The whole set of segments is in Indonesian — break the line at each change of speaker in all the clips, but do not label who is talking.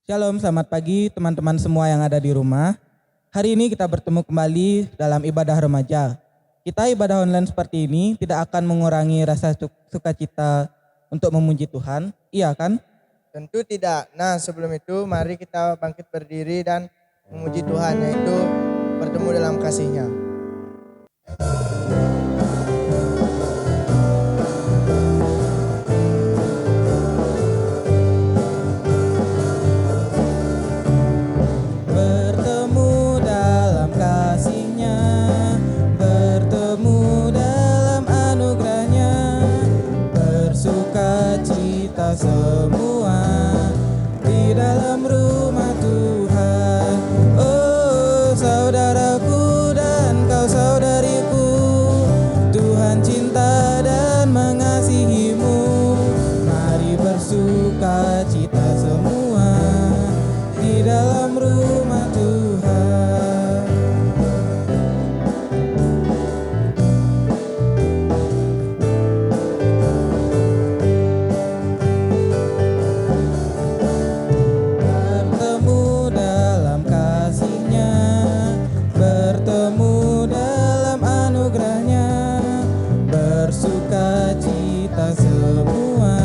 Shalom, selamat pagi teman-teman semua yang ada di rumah. Hari ini kita bertemu kembali dalam ibadah remaja. Kita ibadah online seperti ini tidak akan mengurangi rasa sukacita untuk memuji Tuhan, iya kan?
Tentu tidak. Nah, sebelum itu mari kita bangkit berdiri dan memuji Tuhan, yaitu bertemu dalam kasih-Nya.
Bertemu dalam kasih-Nya, bertemu dalam anugerah-Nya, bersuka cita semua di dalam rumah Tuhan. Oh saudaraku dan kau saudariku, Tuhan cinta dan mengasihimu. Mari bersuka cita semua di dalam rumah Tuhan. Bertemu dalam kasih-Nya, bertemu dalam anugerah-Nya, bersuka cita semua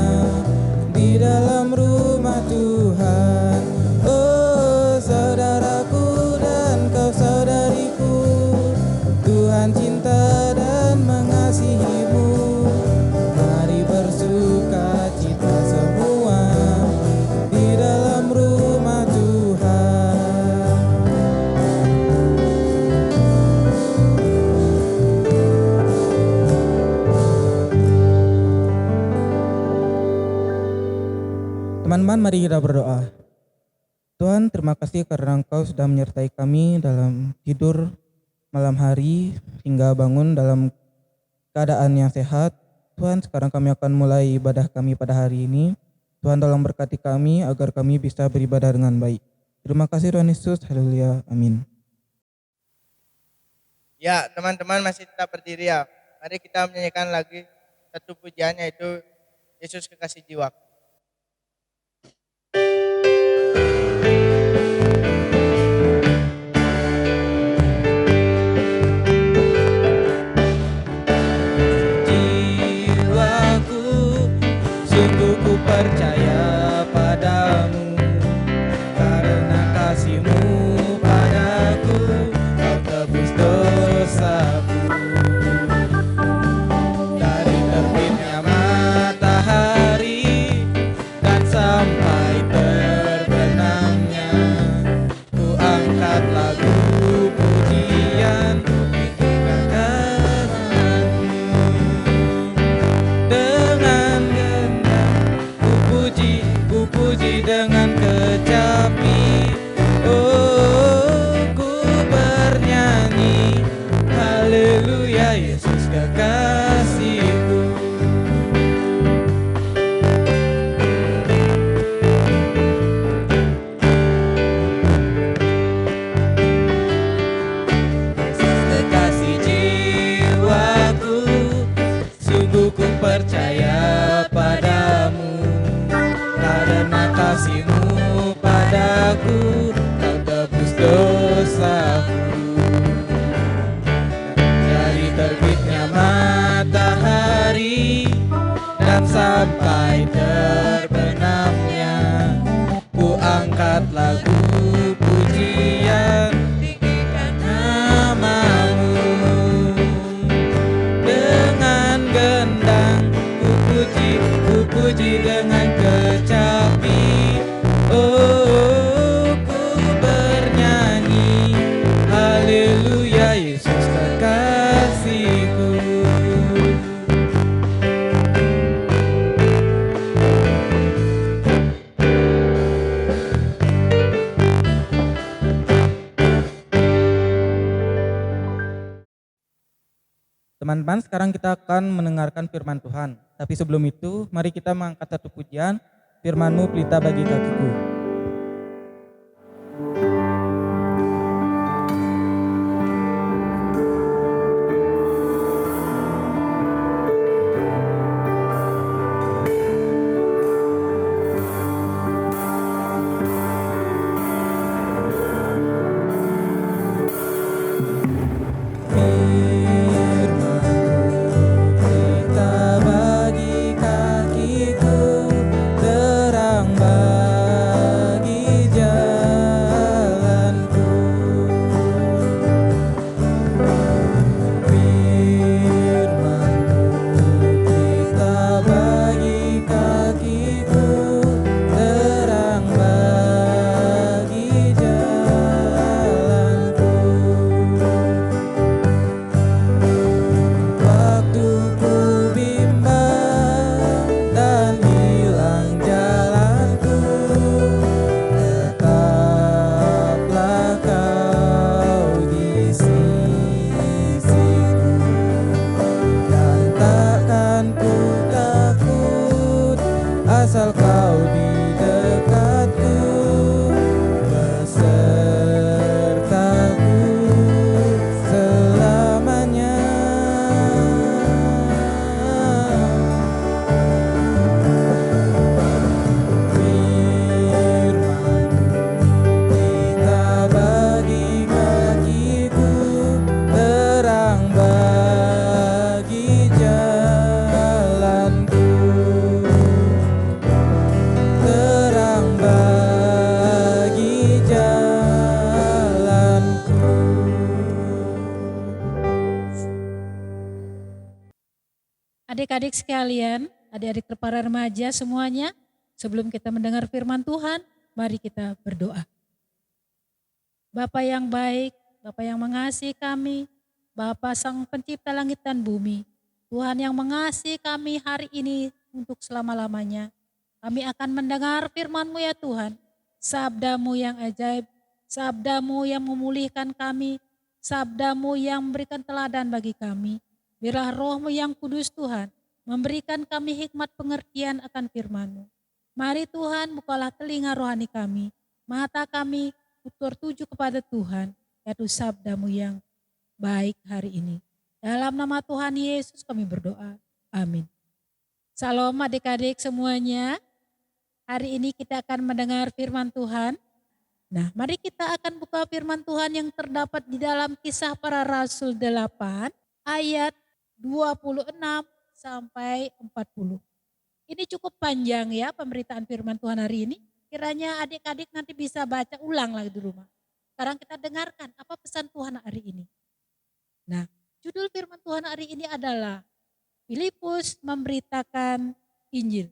di dalam rumah Tuhan. Oh saudaraku dan kau saudariku, Tuhan cinta dan mengasihimu. Mari bersuka cita semua di dalam rumah Tuhan. Teman-teman, mari kita berdoa. Tuhan, terima kasih karena Engkau sudah menyertai kami dalam tidur malam hari hingga bangun dalam keadaan yang sehat. Tuhan, sekarang kami akan mulai ibadah kami pada hari ini. Tuhan, tolong berkati kami agar kami bisa beribadah dengan baik. Terima kasih Tuhan Yesus, haleluya, amin.
Ya, teman-teman masih tetap berdiri ya. Mari kita menyanyikan lagi satu pujian, yaitu Yesus Kekasih Jiwa.
Jiwaku, sungguh ku percaya padamu, karena kasih-Mu padaku, Kau tebus dosaku. Dari terbitnya matahari dan sampai terbenamnya, ku angkat lagu pujian dengan gendang, ku puji dengan kecapi. Oh, ku bernyanyi, haleluya, Yesus kekasihku. Yesus kekasih jiwaku, sungguh ku percaya padamu, karena kasih-Mu padaku, Kau tebus dosaku. Dari terbitnya matahari dan sampai terbenamnya, ku angkat lagu pujian, tinggikan nama-Mu. Dengan gendang ku puji dengan kecapi. Oh, ku bernyanyi, haleluya, Yesus kekasihku. Teman-teman, sekarang kita akan mendengarkan firman Tuhan. Tapi sebelum itu, mari kita mengangkat satu pujian, firman-Mu pelita bagi kakiku. asal kau di dekatku, besertaku selamanya. Firman bagi kakiku, terang bagi jalanku, terang bagi jalanku.
Adik-adik sekalian, adik-adik para remaja semuanya, sebelum kita mendengar firman Tuhan, mari kita berdoa. Bapa yang baik, Bapa yang mengasihi kami, Bapa Sang Pencipta langit dan bumi, Tuhan yang mengasihi kami hari ini untuk selama-lamanya. Kami akan mendengar firman-Mu ya Tuhan, sabda-Mu yang ajaib, sabda-Mu yang memulihkan kami, sabda-Mu yang memberikan teladan bagi kami. Biarlah Roh-Mu yang kudus Tuhan, memberikan kami hikmat pengertian akan firman-Mu. Mari Tuhan bukalah telinga rohani kami, mata kami tertuju kepada Tuhan, yaitu sabda-Mu yang baik hari ini. Dalam nama Tuhan Yesus kami berdoa. Amin. Salam adik-adik semuanya. Hari ini kita akan mendengar firman Tuhan. Nah, mari kita akan buka firman Tuhan yang terdapat di dalam Kisah Para Rasul 8 ayat 26 sampai 40. Ini cukup panjang ya pemberitaan firman Tuhan hari ini. Kiranya adik-adik nanti bisa baca ulang lagi di rumah. Sekarang kita dengarkan apa pesan Tuhan hari ini. Nah, judul firman Tuhan hari ini adalah Filipus memberitakan Injil.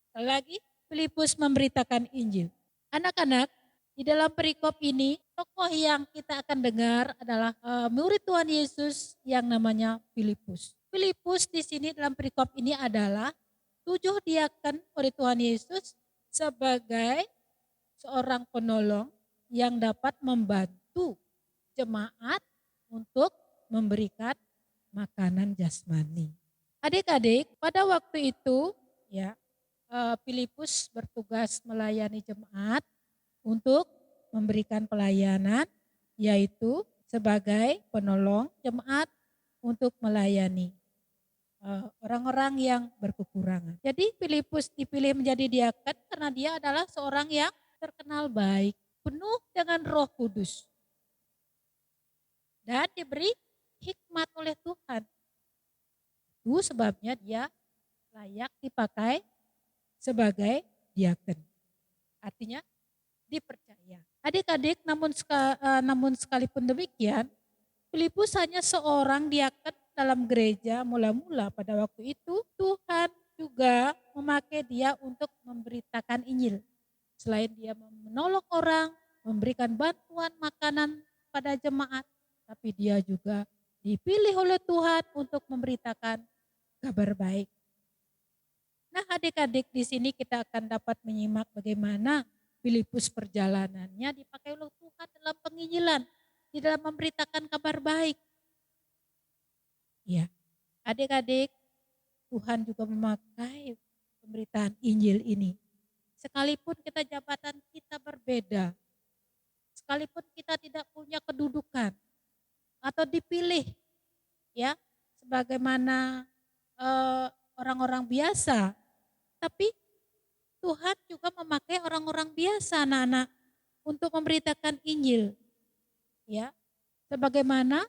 Sekali lagi, Filipus memberitakan Injil. Anak-anak, di dalam perikop ini, tokoh yang kita akan dengar adalah murid Tuhan Yesus yang namanya Filipus. Filipus di sini dalam perikop ini adalah 7 diaken oleh Tuhan Yesus sebagai seorang penolong yang dapat membantu jemaat untuk memberikan makanan jasmani. Adik-adik, pada waktu itu ya Filipus bertugas melayani jemaat untuk memberikan pelayanan, yaitu sebagai penolong jemaat untuk melayani orang-orang yang berkekurangan. Jadi Filipus dipilih menjadi diaken karena dia adalah seorang yang terkenal baik, penuh dengan Roh Kudus, dan diberi hikmat oleh Tuhan. Itu sebabnya dia layak dipakai sebagai diaken. Artinya dipercaya. Adik-adik, namun sekalipun demikian, Filipus hanya seorang diaken dalam gereja mula-mula pada waktu itu. Tuhan juga memakai dia untuk memberitakan Injil. Selain dia menolong orang, memberikan bantuan makanan pada jemaat, tapi dia juga dipilih oleh Tuhan untuk memberitakan kabar baik. Nah, adik-adik, di sini kita akan dapat menyimak bagaimana Filipus perjalanannya dipakai oleh Tuhan dalam penginjilan, di dalam memberitakan kabar baik. Ya, adik-adik, Tuhan juga memakai pemberitaan Injil ini. Sekalipun jabatan kita berbeda, sekalipun kita tidak punya kedudukan atau dipilih ya sebagaimana orang-orang biasa, tapi Tuhan juga memakai orang-orang biasa, anak-anak, untuk memberitakan Injil. Ya, sebagaimana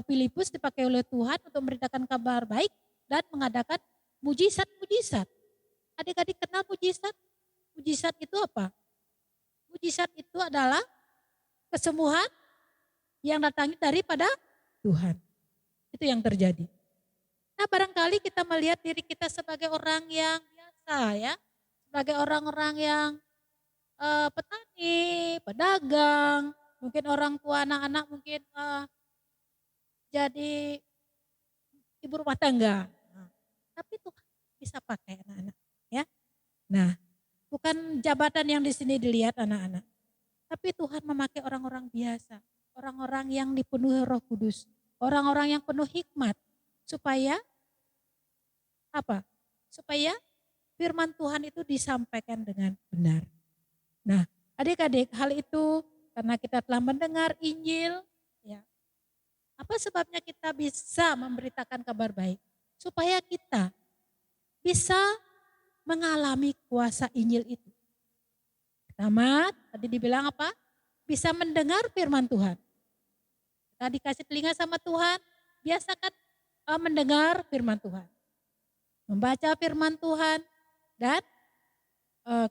Filipus dipakai oleh Tuhan untuk memberitakan kabar baik dan mengadakan mujizat-mujizat. Adik-adik kenal mujizat? Mujizat itu apa? Mujizat itu adalah kesembuhan yang datangnya daripada Tuhan. Itu yang terjadi. Nah, barangkali kita melihat diri kita sebagai orang yang biasa ya. Sebagai orang-orang yang petani, pedagang, mungkin orang tua anak-anak mungkin jadi ibu rumah tangga. Nah, tapi Tuhan bisa pakai anak-anak ya. Nah, bukan jabatan yang di sini dilihat anak-anak. Tapi Tuhan memakai orang-orang biasa, orang-orang yang dipenuhi Roh Kudus, orang-orang yang penuh hikmat supaya apa? Supaya firman Tuhan itu disampaikan dengan benar. Nah, adik-adik, hal itu karena kita telah mendengar Injil, ya. Apa sebabnya kita bisa memberitakan kabar baik? Supaya kita bisa mengalami kuasa Injil itu. Pertama, tadi dibilang apa? Bisa mendengar firman Tuhan. Kita dikasih telinga sama Tuhan, biasakan mendengar firman Tuhan. Membaca firman Tuhan, dan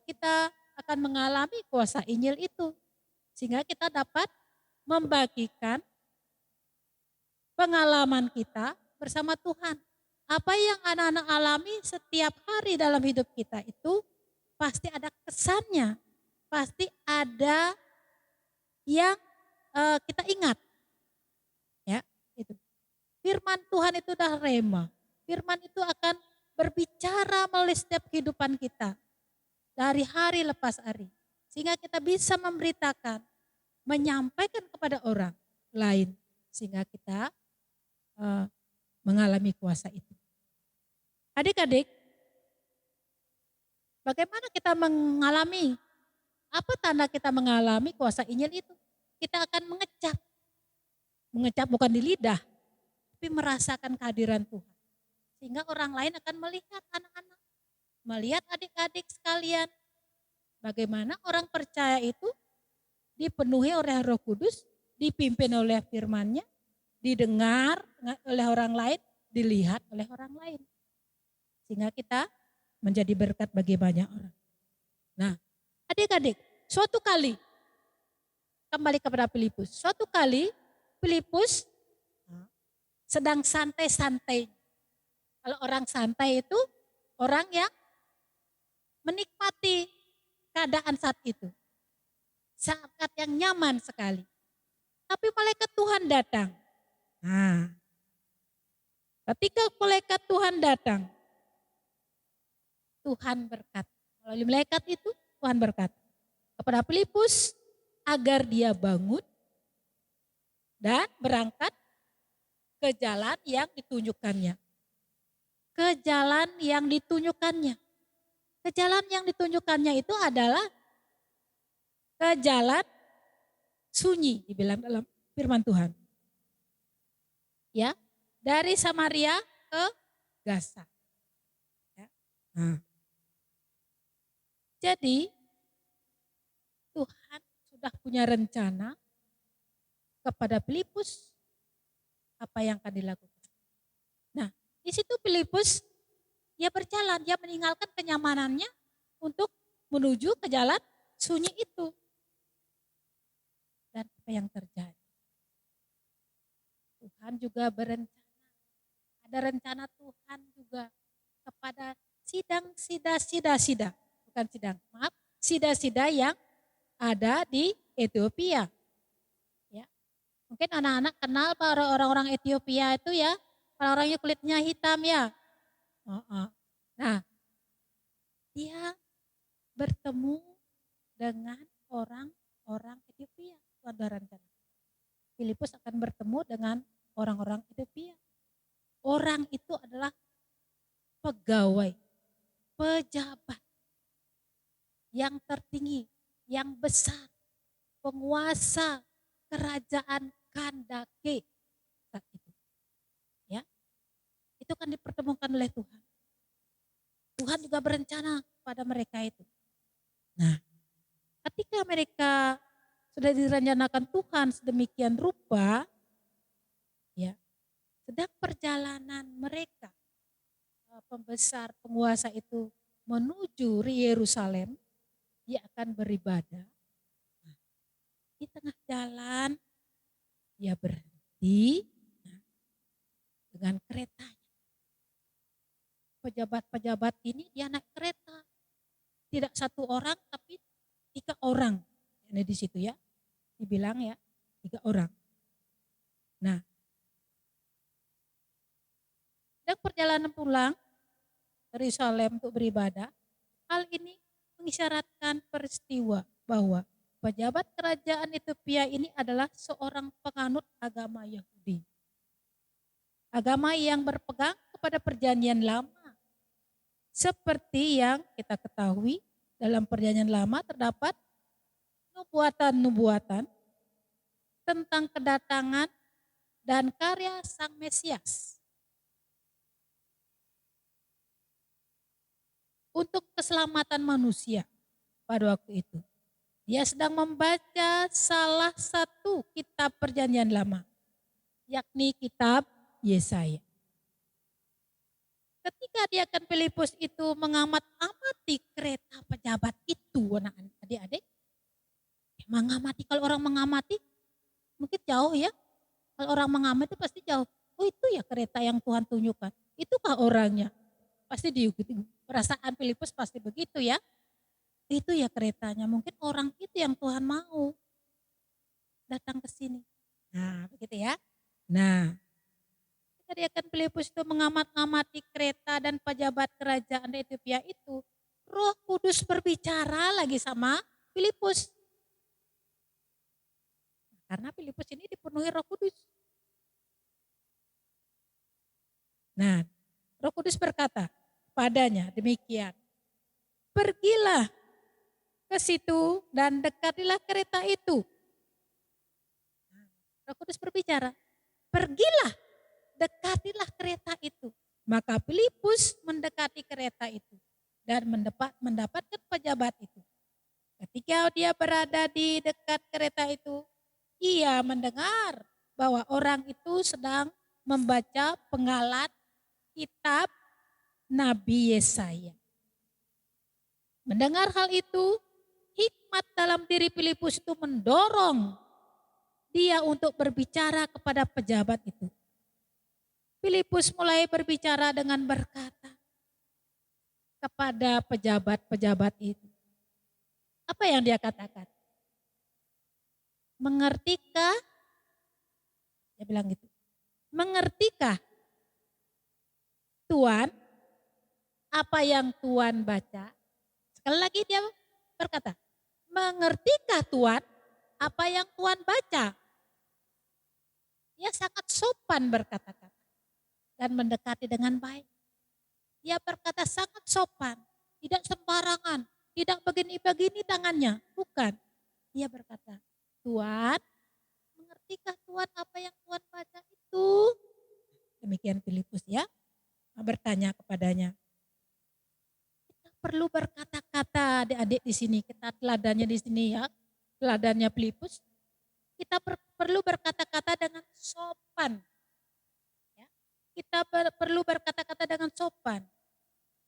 kita akan mengalami kuasa Injil itu. Sehingga kita dapat membagikan pengalaman kita bersama Tuhan. Apa yang anak-anak alami setiap hari dalam hidup kita itu pasti ada kesannya. Pasti ada yang kita ingat. Ya, itu. Firman Tuhan itu dah rema. Firman itu akan berbicara melalui setiap kehidupan kita. Dari hari lepas hari. Sehingga kita bisa memberitakan, menyampaikan kepada orang lain. Sehingga kita mengalami kuasa itu. Adik-adik, bagaimana kita mengalami? Apa tanda kita mengalami kuasa Injil itu? Kita akan mengecap. Mengecap bukan di lidah, tapi merasakan kehadiran Tuhan. Sehingga orang lain akan melihat anak-anak, melihat adik-adik sekalian. Bagaimana orang percaya itu dipenuhi oleh Roh Kudus, dipimpin oleh firman-Nya, didengar oleh orang lain, dilihat oleh orang lain. Sehingga kita menjadi berkat bagi banyak orang. Nah, adik-adik, suatu kali, kembali kepada Filipus. Suatu kali Filipus sedang santai-santai. Kalau orang santai itu orang yang menikmati keadaan saat itu. Saat yang nyaman sekali. Tapi malaikat Tuhan datang. Nah, ketika malaikat Tuhan datang, Tuhan berkata, melalui malaikat itu Tuhan berkata kepada Filipus agar dia bangun dan berangkat ke jalan yang ditunjukkannya. Ke jalan yang ditunjukkannya. Ke jalan yang ditunjukkannya itu adalah ke jalan sunyi, dibilang dalam firman Tuhan. Ya, dari Samaria ke Gaza. Ya. Nah. Jadi Tuhan sudah punya rencana kepada Filipus apa yang akan dilakukan. Nah, di situ Filipus dia berjalan, dia meninggalkan kenyamanannya untuk menuju ke jalan sunyi itu. Dan apa yang terjadi? Tuhan juga berencana. Ada rencana Tuhan juga kepada sida-sida. Bukan sidang, maaf, sida-sida yang ada di Ethiopia. Ya. Mungkin anak-anak kenal para orang-orang Ethiopia itu ya, orang-orangnya kulitnya hitam ya. Nah, dia bertemu dengan orang-orang Ethiopia. Itu ada rencana. Filipus akan bertemu dengan orang-orang Ethiopia. Orang itu adalah pegawai, pejabat yang tertinggi, yang besar, penguasa kerajaan Kandake saat itu. Ya, itu kan dipertemukan oleh Tuhan. Tuhan juga berencana pada mereka itu. Nah, ketika mereka sudah direncanakan Tuhan sedemikian rupa, ya, sedang perjalanan mereka, pembesar penguasa itu menuju Yerusalem, dia akan beribadah. Nah, di tengah jalan dia berhenti dengan keretanya. Pejabat-pejabat ini dia naik kereta. Tidak satu orang tapi 3 orang. Ini di situ ya. Dibilang ya 3 orang. Nah, dan perjalanan pulang ke Yerusalem untuk beribadah, hal ini mengisyaratkan peristiwa bahwa pejabat kerajaan Ethiopia ini adalah seorang penganut agama Yahudi. Agama yang berpegang kepada perjanjian lama. Seperti yang kita ketahui dalam Perjanjian Lama terdapat nubuatan-nubuatan tentang kedatangan dan karya Sang Mesias untuk keselamatan manusia pada waktu itu. Dia sedang membaca salah satu kitab Perjanjian Lama, yakni kitab Yesaya. Ketika dia akan Filipus itu mengamati kereta pejabat itu, adik-adik. Mengamati, kalau orang mengamati mungkin jauh ya. Kalau orang mengamati pasti jauh. Oh itu ya kereta yang Tuhan tunjukkan. Itukah orangnya? Pasti diikuti. Perasaan Filipus pasti begitu ya. Itu ya keretanya. Mungkin orang itu yang Tuhan mau datang ke sini. Nah begitu ya. Nah ketika dia akan Filipus itu mengamati kereta dan pejabat kerajaan di Ethiopia itu. Roh Kudus berbicara lagi sama Filipus. Karena Filipus ini dipenuhi Roh Kudus. Nah, Roh Kudus berkata padanya demikian. Pergilah ke situ dan dekatilah kereta itu. Roh Kudus berbicara, pergilah, dekatilah kereta itu. Maka Filipus mendekati kereta itu dan mendapatkan pejabat itu. Ketika dia berada di dekat kereta itu, ia mendengar bahwa orang itu sedang membaca penggalan kitab Nabi Yesaya. Mendengar hal itu, hikmat dalam diri Filipus itu mendorong dia untuk berbicara kepada pejabat itu. Filipus mulai berbicara dengan berkata kepada pejabat-pejabat itu. Apa yang dia katakan? Mengertikah? Dia bilang gitu. Mengertikah Tuan apa yang Tuan baca? Sekali lagi dia berkata, mengertikah Tuan apa yang Tuan baca? Dia sangat sopan berkata-kata dan mendekati dengan baik. Dia berkata sangat sopan, tidak sembarangan, tidak begini-begini tangannya, bukan. Dia berkata, Tuan, mengertikah Tuan apa yang Tuan baca itu? Demikian Filipus ya, bertanya kepadanya. Kita perlu berkata-kata adik-adik di sini, kita teladannya di sini ya, teladannya Filipus. Kita perlu berkata-kata dengan sopan. Ya. Kita perlu berkata-kata dengan sopan.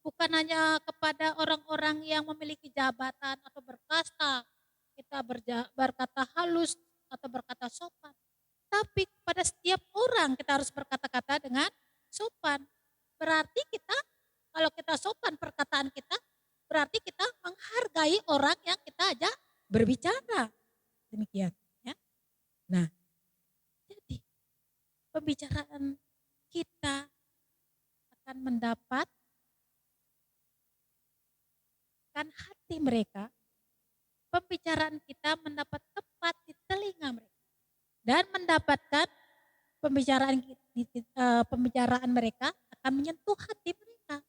Bukan hanya kepada orang-orang yang memiliki jabatan atau berkasta, kita berkata halus atau berkata sopan. Tapi pada setiap orang kita harus berkata-kata dengan sopan. Berarti kita, kalau kita sopan perkataan kita, berarti kita menghargai orang yang kita ajak berbicara. Demikian. Ya. Nah, jadi pembicaraan kita akan mendapatkan hati mereka. Pembicaraan kita mendapat tepat di telinga mereka dan mendapatkan pembicaraan mereka akan menyentuh hati mereka.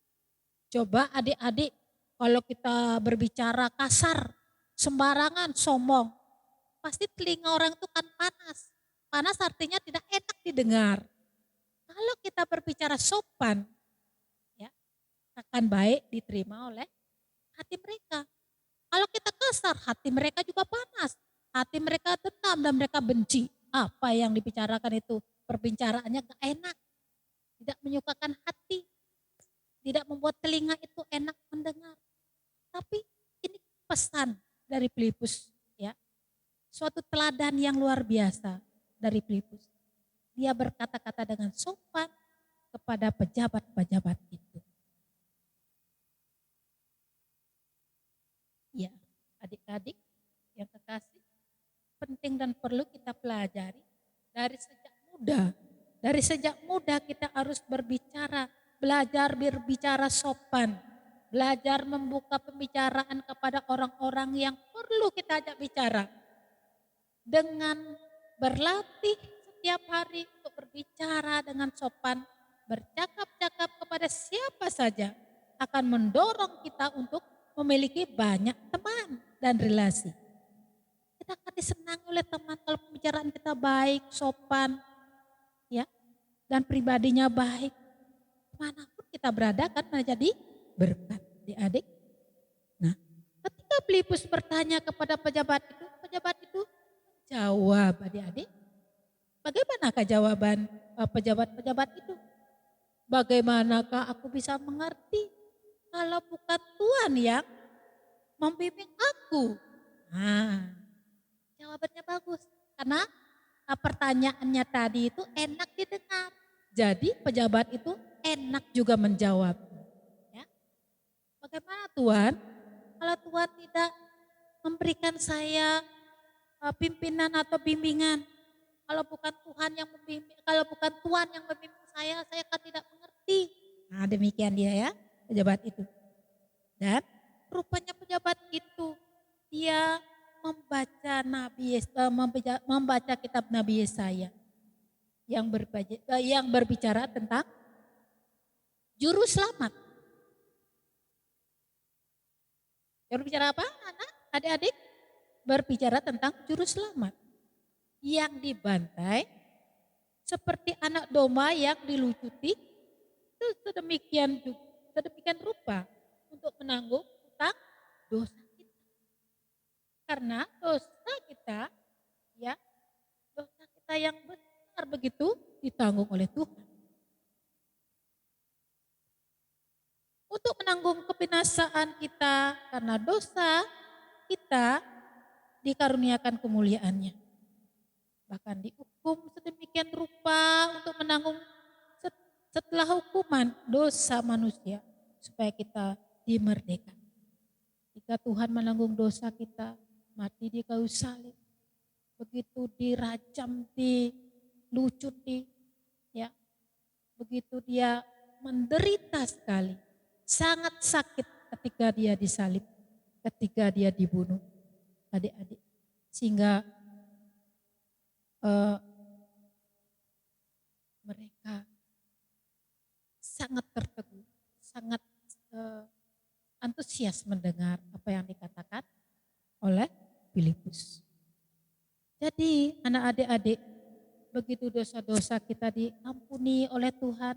Coba adik-adik, kalau kita berbicara kasar, sembarangan, sombong, pasti telinga orang itu kan panas. Panas artinya tidak enak didengar. Kalau kita berbicara sopan, ya akan baik diterima oleh hati mereka. Kalau kita kasar, hati mereka juga panas. Hati mereka dendam dan mereka benci. Apa yang dibicarakan itu, perbicaraannya gak enak. Tidak menyukakan hati. Tidak membuat telinga itu enak mendengar. Tapi ini pesan dari Filipus. Ya. Suatu teladan yang luar biasa dari Filipus. Dia berkata-kata dengan sopan kepada pejabat-pejabat itu. Ya, adik-adik yang kekasih, penting dan perlu kita pelajari dari sejak muda. Dari sejak muda kita harus berbicara, belajar berbicara sopan, belajar membuka pembicaraan kepada orang-orang yang perlu kita ajak bicara. Dengan berlatih setiap hari untuk berbicara dengan sopan, bercakap-cakap kepada siapa saja. akan mendorong kita untuk memiliki banyak teman dan relasi. Kita akan disenangi oleh teman kalau pembicaraan kita baik, sopan, ya, dan pribadinya baik. Manapun kita berada kan menjadi berkat, adik-adik. Nah, ketika Filipus bertanya kepada pejabat itu jawab, adik-adik. Bagaimanakah jawaban pejabat-pejabat itu? Bagaimanakah aku bisa mengerti kalau bukan Tuhan yang membimbing aku? Nah, jawabannya bagus. Karena pertanyaannya tadi itu enak didengar. Jadi pejabat itu enak juga menjawab. Ya. Bagaimana Tuhan? Kalau Tuhan tidak memberikan saya pimpinan atau bimbingan, kalau bukan Tuhan yang membimbing, kalau bukan Tuhan yang membimbing saya akan tidak mengerti. Nah, demikian dia ya, pejabat itu. Dan rupanya pejabat itu dia membaca kitab Nabi Yesaya yang berbicara tentang juru selamat. Berbicara apa, anak? Adik-adik? Berbicara tentang juru selamat yang dibantai seperti anak domba yang dilucuti sedemikian rupa untuk menanggung utang dosa kita. Karena dosa kita yang besar begitu ditanggung oleh Tuhan. Untuk menanggung kebinasaan kita karena dosa, kita dikaruniakan kemuliaannya. Bahkan dihukum sedemikian rupa untuk menanggung setelah hukuman dosa manusia supaya kita dimerdekakan. Jika Tuhan menanggung dosa kita, mati di kayu salib, begitu dirajam, dilucuti, ya, begitu dia menderita sekali, sangat sakit ketika dia disalib, ketika dia dibunuh, adik-adik, sehingga mereka sangat tertegun, sangat antusias mendengar apa yang dikatakan oleh Filipus. Jadi anak adik-adik, begitu dosa-dosa kita diampuni oleh Tuhan,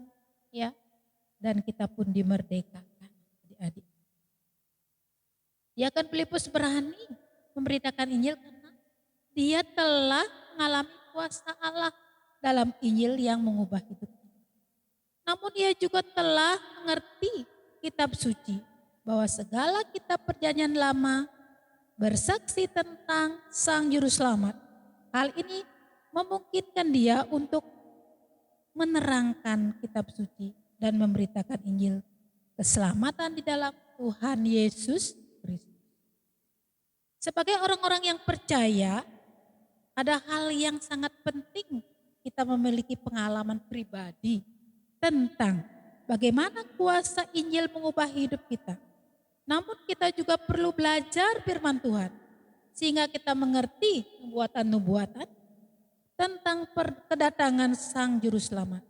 ya, dan kita pun dimerdekakan, adik-adik. Ya kan Filipus berani memberitakan Injil karena dia telah mengalami kuasa Allah dalam Injil yang mengubah hidupnya. Namun dia juga telah mengerti kitab suci bahwa segala kitab perjanjian lama bersaksi tentang Sang Juru Selamat. Hal ini memungkinkan dia untuk menerangkan kitab suci dan memberitakan Injil keselamatan di dalam Tuhan Yesus Kristus. Sebagai orang-orang yang percaya, ada hal yang sangat penting kita memiliki pengalaman pribadi tentang bagaimana kuasa Injil mengubah hidup kita. Namun kita juga perlu belajar firman Tuhan sehingga kita mengerti nubuatan-nubuatan tentang kedatangan Sang Juru Selamat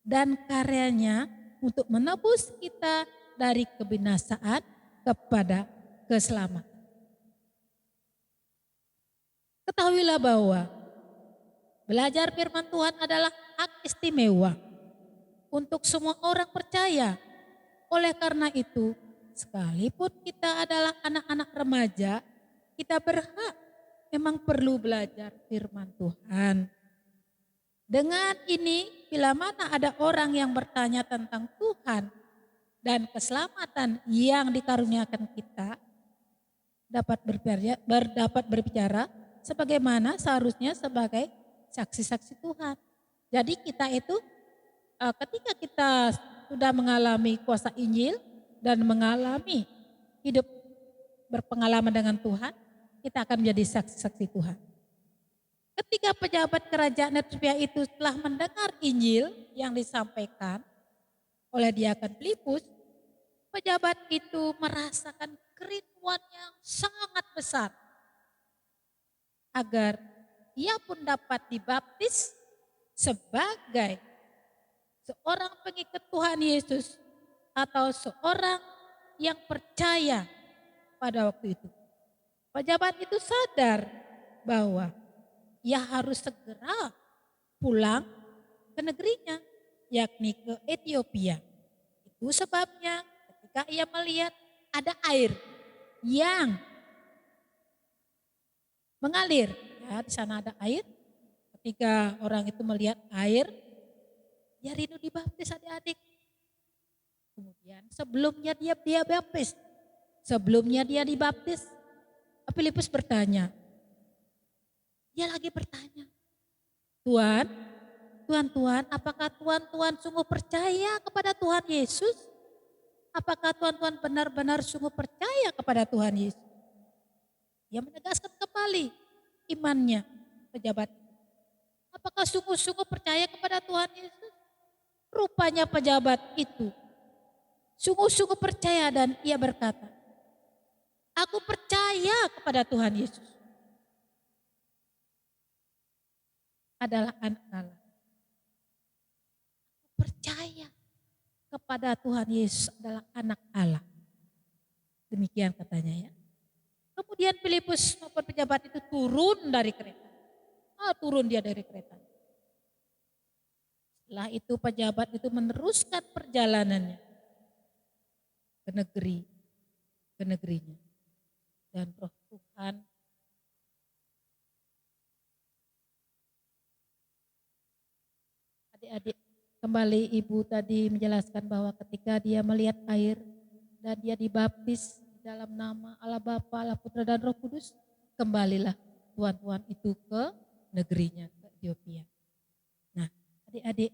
dan karyanya untuk menebus kita dari kebinasaan kepada keselamatan. Ketahuilah bahwa belajar firman Tuhan adalah hak istimewa untuk semua orang percaya. Oleh karena itu, sekalipun kita adalah anak-anak remaja, kita berhak memang perlu belajar firman Tuhan. Dengan ini, bila mana ada orang yang bertanya tentang Tuhan dan keselamatan yang dikaruniakan kita, dapat berbicara sebagaimana seharusnya sebagai saksi-saksi Tuhan. Jadi kita itu ketika kita sudah mengalami kuasa Injil dan mengalami hidup berpengalaman dengan Tuhan, kita akan menjadi saksi-saksi Tuhan. Ketika pejabat kerajaan Ethiopia itu telah mendengar Injil yang disampaikan oleh diakon Filipus, pejabat itu merasakan kerinduan yang sangat besar agar ia pun dapat dibaptis sebagai seorang pengikut Tuhan Yesus atau seorang yang percaya pada waktu itu. Pejabat itu sadar bahwa ia harus segera pulang ke negerinya, yakni ke Ethiopia. Itu sebabnya ketika ia melihat ada air yang mengalir, ya di sana ada air. Ketika orang itu melihat air, dia rindu dibaptis adik-adik. Kemudian sebelumnya dia dibaptis, Filipus bertanya, dia lagi bertanya, Tuhan, apakah Tuhan sungguh percaya kepada Tuhan Yesus? Apakah Tuhan benar-benar sungguh percaya kepada Tuhan Yesus? Dia menegaskan kembali imannya pejabat. Apakah sungguh-sungguh percaya kepada Tuhan Yesus? Rupanya pejabat itu sungguh-sungguh percaya dan ia berkata, aku percaya kepada Tuhan Yesus adalah anak Allah. Aku percaya kepada Tuhan Yesus adalah anak Allah. Demikian katanya ya. Kemudian Filipus maupun pejabat itu turun dari kereta. Turun dia dari kereta. Setelah itu pejabat itu meneruskan perjalanannya ke negerinya. Dan Roh Tuhan adik-adik, kembali ibu tadi menjelaskan bahwa ketika dia melihat air dan dia dibaptis di dalam nama Allah Bapa, Allah Putra dan Roh Kudus, kembalilah tuan-tuan itu ke negerinya, ke Ethiopia. Nah, adik-adik,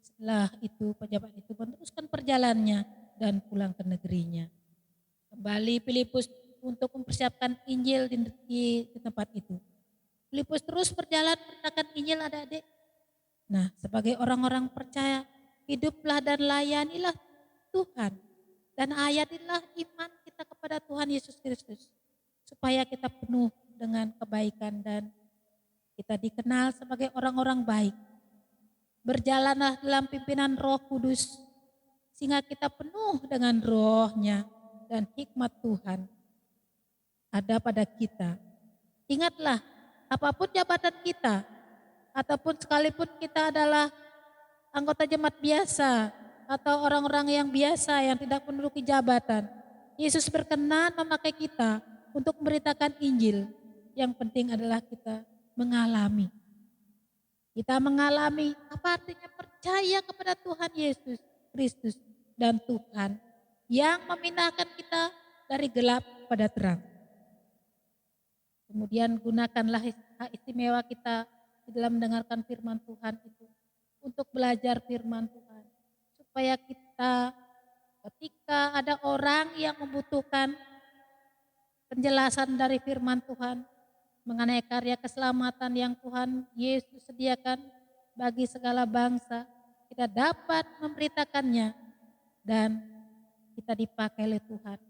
setelah itu pejabat itu meneruskan perjalanannya dan pulang ke negerinya. Kembali Filipus untuk mempersiapkan Injil di tempat itu. Filipus terus berjalan memberitakan Injil adik-adik. Nah, sebagai orang-orang percaya, hiduplah dan layanilah Tuhan. Dan hayatilah iman kita kepada Tuhan Yesus Kristus. Supaya kita penuh dengan kebaikan dan kita dikenal sebagai orang-orang baik. Berjalanlah dalam pimpinan Roh Kudus. Sehingga kita penuh dengan rohnya dan hikmat Tuhan ada pada kita. Ingatlah, apapun jabatan kita, ataupun sekalipun kita adalah anggota jemaat biasa atau orang-orang yang biasa yang tidak menduduki jabatan, Yesus berkenan memakai kita untuk memberitakan Injil. Yang penting adalah kita mengalami. Kita mengalami apa artinya percaya kepada Tuhan Yesus Kristus dan Tuhan yang memindahkan kita dari gelap pada terang. Kemudian gunakanlah hak istimewa kita di dalam mendengarkan firman Tuhan itu untuk belajar firman Tuhan. Supaya kita ketika ada orang yang membutuhkan penjelasan dari firman Tuhan mengenai karya keselamatan yang Tuhan Yesus sediakan bagi segala bangsa, kita dapat memberitakannya dan kita dipakai oleh Tuhan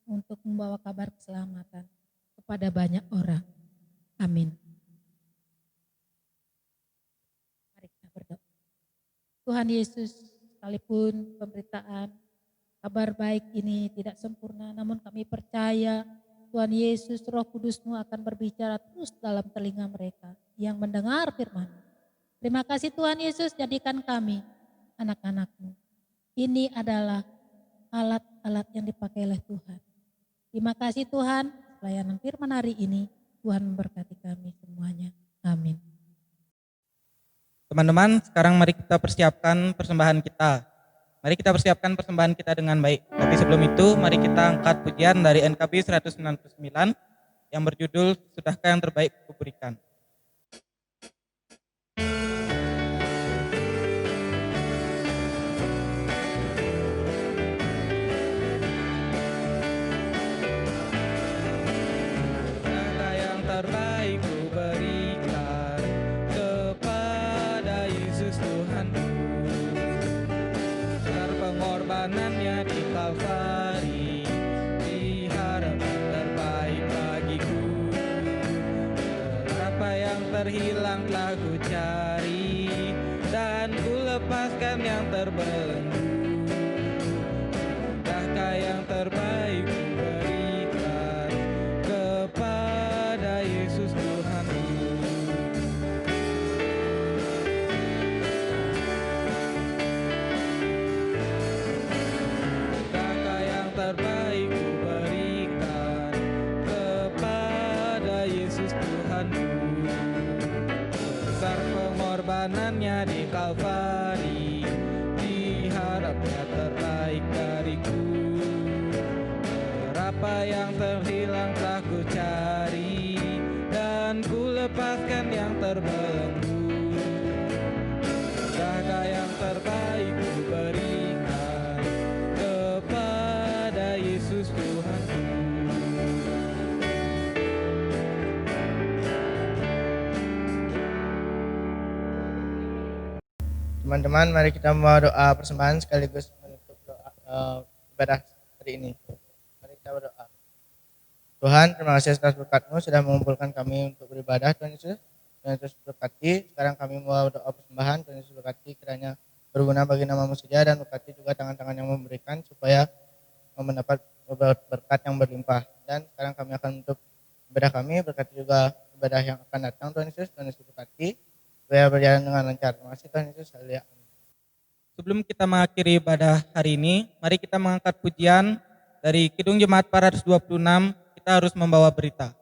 untuk membawa kabar keselamatan kepada banyak orang. Amin. Mari kita berdoa. Tuhan Yesus, sekalipun pemberitaan kabar baik ini tidak sempurna, namun kami percaya Tuhan Yesus, Roh Kudus-Mu akan berbicara terus dalam telinga mereka yang mendengar firman. Terima kasih Tuhan Yesus, jadikan kami anak-anak-Mu. Ini adalah alat-alat yang dipakai oleh Tuhan. Terima kasih Tuhan, pelayanan firman hari ini, Tuhan memberkati kami semuanya. Amin.
Teman-teman, sekarang mari kita persiapkan persembahan kita. Mari kita persiapkan persembahan kita dengan baik. Tapi sebelum itu, mari kita angkat pujian dari NKB 199 yang berjudul Sudahkah yang terbaik kuberikan. Sudahkah yang terbaik kuberikan kepada Yesus Tuhanku. Pengorbanannya di Kalvari diharapkan terbaik bagiku. Apa yang terhilang telah ku cari dan ku lepaskan yang terbelenggu. terbaik ku berikan kepada Yesus Tuhanku. Besar pengorbanannya di Kalvari, diharapnya terbaik dariku. Berapa yang terhilang telah ku cari, dan ku lepaskan yang terbelenggu. Jaga yang terbaik ku berikan kepada Yesus Tuhanku.
Teman-teman, mari kita membawa doa persembahan sekaligus menutup doa ibadah hari ini. Mari kita berdoa. Tuhan, terima kasih atas berkat-Mu sudah mengumpulkan kami untuk beribadah, Tuhan Yesus. Tuhan Yesus berkati, sekarang kami membawa doa persembahan, Tuhan Yesus berkati kiranya berguna bagi nama-Mu saja, dan berkati juga tangan-tangan yang memberikan supaya mendapat berkat yang berlimpah. Dan sekarang kami akan menutup ibadah kami, berkati juga ibadah yang akan datang, Tuhan Yesus berkati supaya berjalan dengan lancar. Terima kasih Tuhan Yesus. Haleluya.
Sebelum kita mengakhiri ibadah hari ini, mari kita mengangkat pujian dari Kidung Jemaat 426, kita harus membawa berita.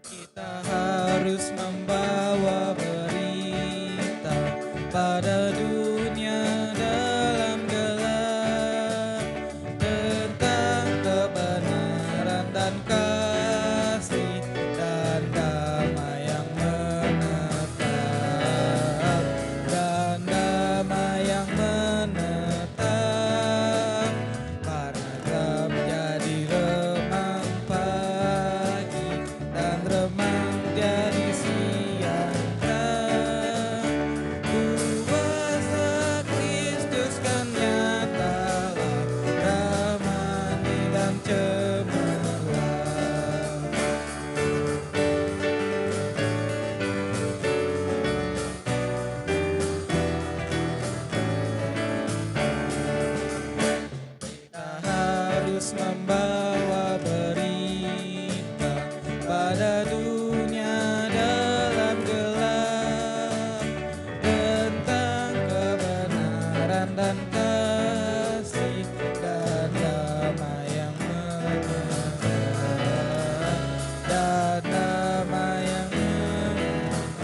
Kita harus membawa berita pada dunia dalam gelap tentang kebenaran dan kasih dan damai yang menetap, dan damai yang menetap, karena gelap jadi remang pagi dan remang jadi siang terang. Kuasa Kristus kan nyata, ramani dan cemerlang. Kita harus membawa berita pada dunia dalam gelap tentang kebenaran dan kasih dan damai yang menetap, dan damai yang menetap,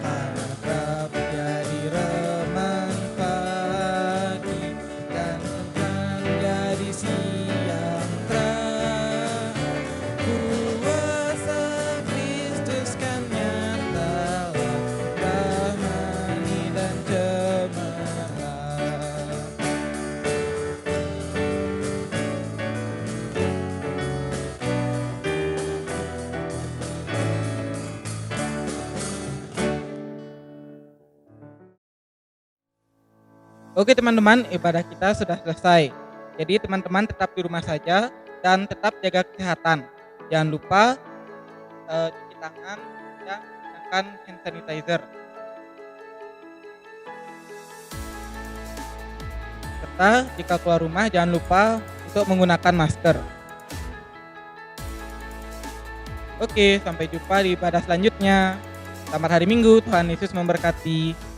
harap jadi remang pagi dan terang jadi siang terang. Kuasa Kristus kan nyata, ramani dan cemerlang. Oke teman-teman, ibadah kita sudah selesai. Jadi teman-teman tetap di rumah saja dan tetap jaga kesehatan. Jangan lupa cuci tangan dan gunakan hand sanitizer. Serta jika keluar rumah jangan lupa untuk menggunakan masker. Oke, sampai jumpa di ibadah selanjutnya. Selamat hari Minggu, Tuhan Yesus memberkati.